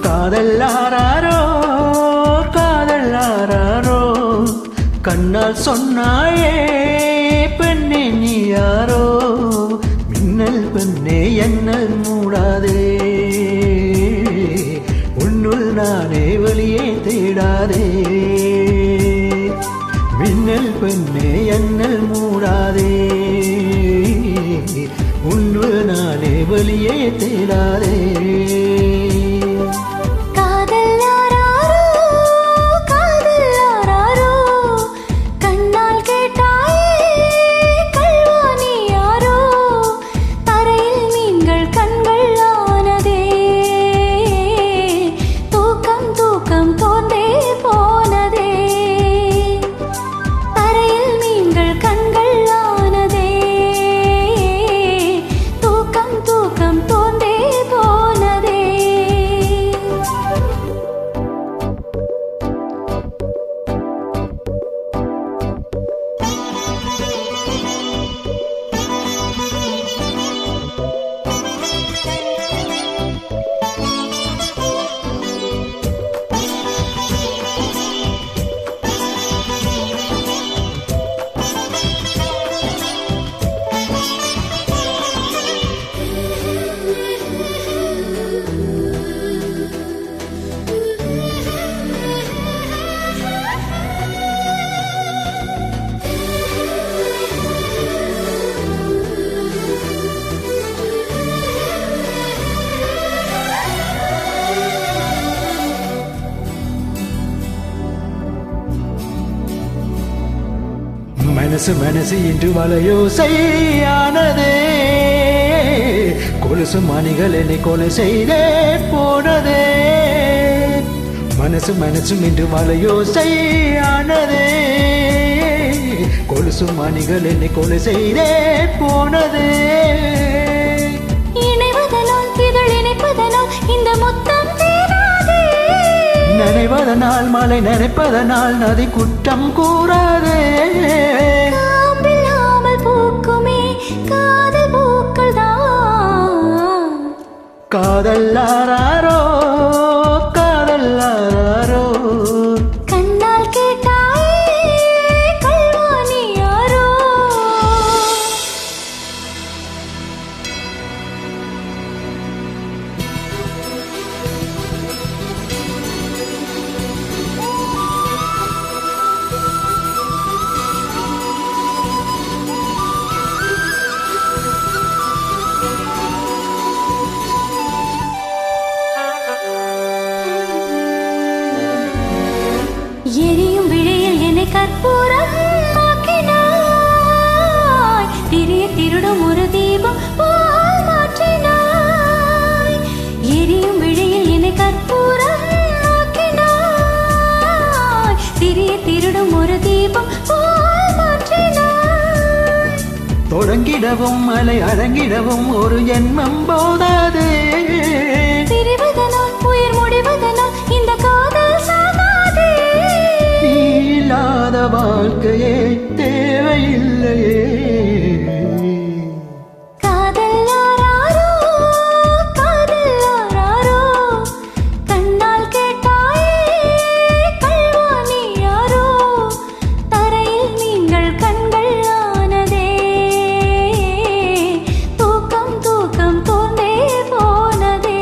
காதல் ஆராரோ காதல் ஆராரோ கண்ணால் சொன்னாயே பெண்ணே நீ யாரோ மின்னல் பெண்ணே என்னல் மூடாதே உன்னுள் நானே வெளியே தேடாதே மின்னல் பெண்ணே என்னல் மூடாதே உன்னுள் நானே வெளியே தேடாதே மனசு மனசு இன்று வலையோசையானதே கொலுசு மணிகள் என்னை கொலை செய்தே போனதே மனசு மனசு இன்று வலையோசையானதே கொலுசு மணிகள் என்னை கொலை செய்தே போனதே இணைவதனால் இதழ் இணைப்பதனால் இந்த மொத்தம் தீராதே நினைவதனால் மலை நினைப்பதனால் நதி குற்றம் கூறாதே காதல் ஆராரோ காதல் ஆராரோ கண்ணால் கேட்டாயே கல்வாணி யாரோ எரியும் விழியில் என்னை கற்பூரம் ஆக்கினாய் திரிய திருடும் ஒரு தீபம் போல் மாற்றினாய் எரியும் விழியில் என்னை கற்பூரம் ஆக்கினாய் திரிய திருடும் ஒரு தீபம் போல் மாற்றினாய் தொடங்கிடவும் மலை அடங்கிடவும் ஒரு ஜென்மம் போதாதே பிரிவதனால் உயிர் முடிவதனால் இந்த காதல் சாகாதே இல்லாத வாழ்க்கையே தேவையில்லையே காதல் ஆராரோ காதல் ஆராரோ கண்ணால் கேட்டாயே கல்வாணி யாரோ தரையில் நீங்கள் கண்கள் ஆனதே தூக்கம் தூக்கம் தோன்றே போனதே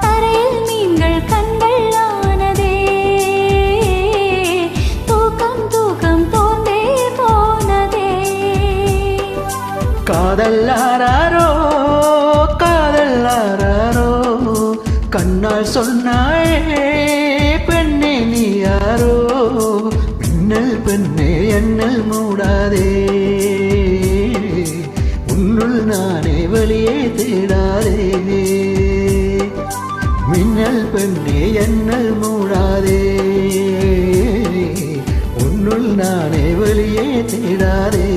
தரையில் நீங்கள் கண்கள் ஆனதே தூக்கம் தூக்கம் தோன்றே போனதே காதல் ஆராரோ காதல் ஆராரோ கண்ணால் சொன்னாயே பெண்ணே நீ யாரோ மின்னல் பெண்ணே என்னல் மூடாதே உன்னுள் நானே வெளியே தேடாதே ஜன்னல் மூடாதே உன்னுள் நானே வெளியே தேடாதே